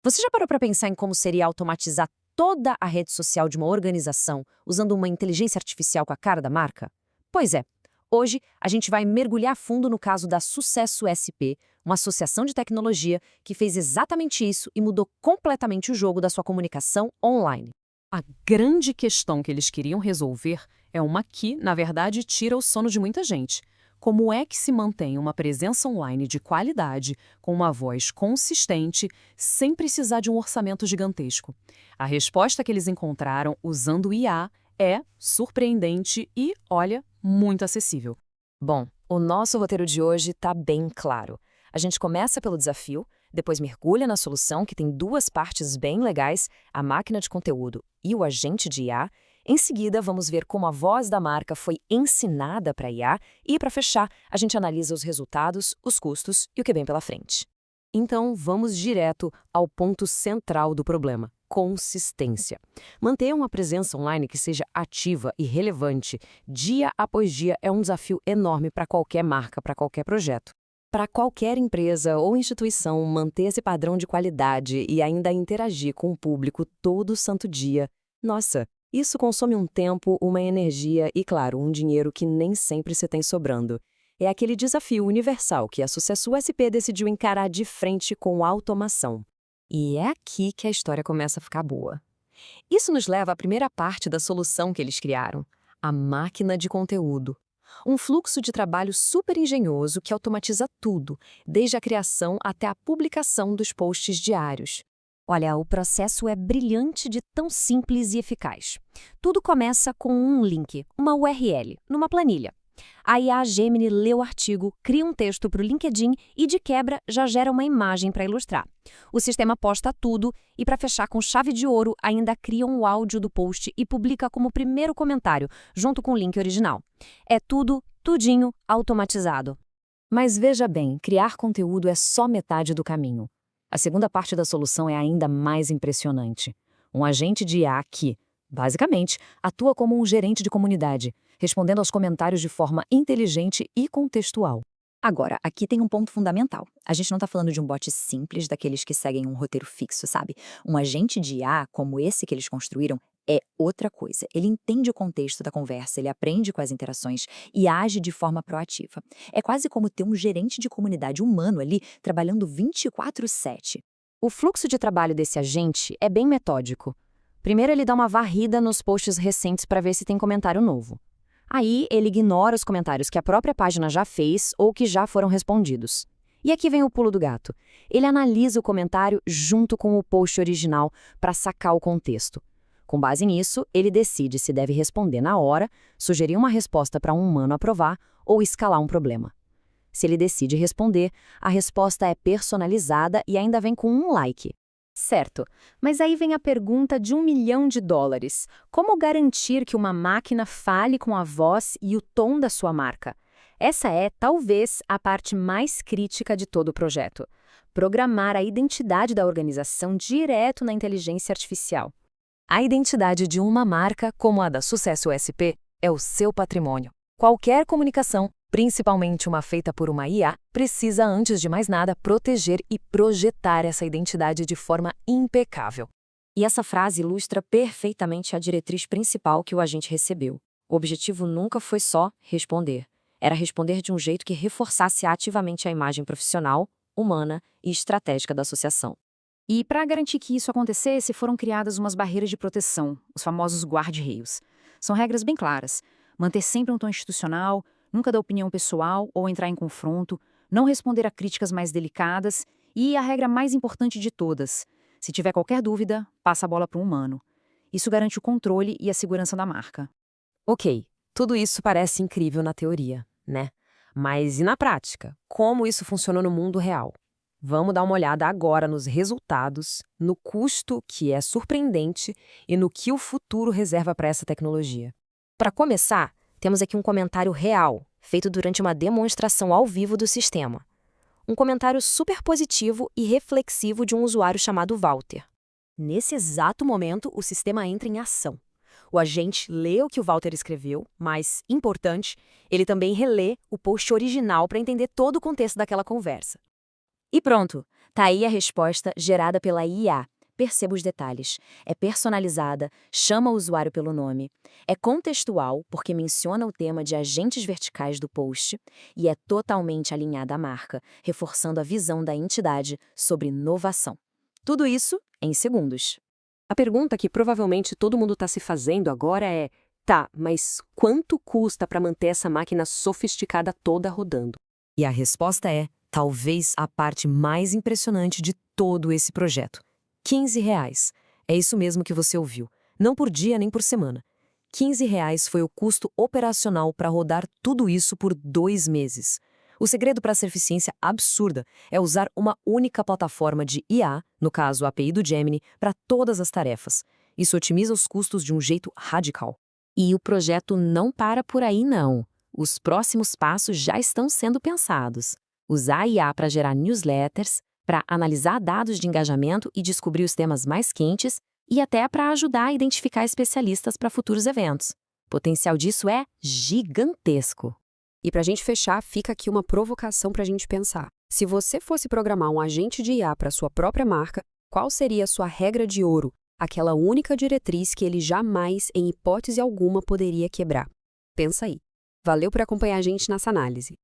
Você já parou para pensar em como seria automatizar toda a rede social de uma organização usando uma inteligência artificial com a cara da marca? Pois é, hoje a gente vai mergulhar fundo no caso da Sucesso SP, uma associação de tecnologia que fez exatamente isso e mudou completamente o jogo da sua comunicação online. A grande questão que eles queriam resolver é uma que, na verdade, tira o sono de muita gente. Como é que se mantém uma presença online de qualidade, com uma voz consistente, sem precisar de um orçamento gigantesco? A resposta que eles encontraram usando o IA é surpreendente e, olha, muito acessível. Bom, o nosso roteiro de hoje está bem claro. A gente começa pelo desafio, depois mergulha na solução, que tem duas partes bem legais, a máquina de conteúdo e o agente de IA. Em seguida, vamos ver como a voz da marca foi ensinada para IA e, para fechar, a gente analisa os resultados, os custos e o que vem pela frente. Então, vamos direto ao ponto central do problema: consistência. Manter uma presença online que seja ativa e relevante dia após dia é um desafio enorme para qualquer marca, para qualquer projeto. Para qualquer empresa ou instituição manter esse padrão de qualidade e ainda interagir com o público todo santo dia, nossa, isso consome um tempo, uma energia e, claro, um dinheiro que nem sempre se tem sobrando. É aquele desafio universal que a Sucesso SP decidiu encarar de frente com a automação. E é aqui que a história começa a ficar boa. Isso nos leva à primeira parte da solução que eles criaram: a máquina de conteúdo. Um fluxo de trabalho super engenhoso que automatiza tudo, desde a criação até a publicação dos posts diários. Olha, o processo é brilhante de tão simples e eficaz. Tudo começa com um link, uma URL, numa planilha. A IA Gemini lê o artigo, cria um texto para o LinkedIn e, de quebra, já gera uma imagem para ilustrar. O sistema posta tudo e, para fechar com chave de ouro, ainda cria um áudio do post e publica como primeiro comentário, junto com o link original. É tudo, tudinho, automatizado. Mas veja bem, criar conteúdo é só metade do caminho. A segunda parte da solução é ainda mais impressionante. Um agente de IA que, basicamente, atua como um gerente de comunidade, respondendo aos comentários de forma inteligente e contextual. Agora, aqui tem um ponto fundamental. A gente não está falando de um bot simples, daqueles que seguem um roteiro fixo, sabe? Um agente de IA, como esse que eles construíram, é outra coisa. Ele entende o contexto da conversa, ele aprende com as interações e age de forma proativa. É quase como ter um gerente de comunidade humano ali, trabalhando 24/7. O fluxo de trabalho desse agente é bem metódico. Primeiro, ele dá uma varrida nos posts recentes para ver se tem comentário novo. Aí, ele ignora os comentários que a própria página já fez ou que já foram respondidos. E aqui vem o pulo do gato. Ele analisa o comentário junto com o post original para sacar o contexto. Com base nisso, ele decide se deve responder na hora, sugerir uma resposta para um humano aprovar ou escalar um problema. Se ele decide responder, a resposta é personalizada e ainda vem com um like. Certo, mas aí vem a pergunta de $1 milhão. Como garantir que uma máquina fale com a voz e o tom da sua marca? Essa é, talvez, a parte mais crítica de todo o projeto. Programar a identidade da organização direto na inteligência artificial. A identidade de uma marca, como a da Sucesso SP, é o seu patrimônio. Qualquer comunicação, principalmente uma feita por uma IA, precisa, antes de mais nada, proteger e projetar essa identidade de forma impecável. E essa frase ilustra perfeitamente a diretriz principal que o agente recebeu. O objetivo nunca foi só responder. Era responder de um jeito que reforçasse ativamente a imagem profissional, humana e estratégica da associação. E para garantir que isso acontecesse, foram criadas umas barreiras de proteção, os famosos guarda-reios. São regras bem claras: manter sempre um tom institucional, nunca dar opinião pessoal ou entrar em confronto, não responder a críticas mais delicadas e a regra mais importante de todas: se tiver qualquer dúvida, passa a bola para um humano. Isso garante o controle e a segurança da marca. Ok, tudo isso parece incrível na teoria, né? Mas e na prática? Como isso funciona no mundo real? Vamos dar uma olhada agora nos resultados, no custo, que é surpreendente, e no que o futuro reserva para essa tecnologia. Para começar, temos aqui um comentário real, feito durante uma demonstração ao vivo do sistema. Um comentário super positivo e reflexivo de um usuário chamado Walter. Nesse exato momento, o sistema entra em ação. O agente lê o que o Walter escreveu, mas, importante, ele também relê o post original para entender todo o contexto daquela conversa. E pronto, Tá aí a resposta gerada pela IA. Perceba os detalhes. É personalizada, chama o usuário pelo nome. É contextual, porque menciona o tema de agentes verticais do post. E é totalmente alinhada à marca, reforçando a visão da entidade sobre inovação. Tudo isso em segundos. A pergunta que provavelmente todo mundo está se fazendo agora é: tá, mas quanto custa para manter essa máquina sofisticada toda rodando? E a resposta é, talvez, a parte mais impressionante de todo esse projeto. R$ 15. É isso mesmo que você ouviu. Não por dia nem por semana. R$ 15 foi o custo operacional para rodar tudo isso por 2 meses. O segredo para essa eficiência absurda é usar uma única plataforma de IA, no caso a API do Gemini, para todas as tarefas. Isso otimiza os custos de um jeito radical. E o projeto não para por aí, não. Os próximos passos já estão sendo pensados. Usar a IA para gerar newsletters, para analisar dados de engajamento e descobrir os temas mais quentes, e até para ajudar a identificar especialistas para futuros eventos. O potencial disso é gigantesco. E para a gente fechar, fica aqui uma provocação para a gente pensar. Se você fosse programar um agente de IA para sua própria marca, qual seria a sua regra de ouro? Aquela única diretriz que ele jamais, em hipótese alguma, poderia quebrar. Pensa aí. Valeu por acompanhar a gente nessa análise.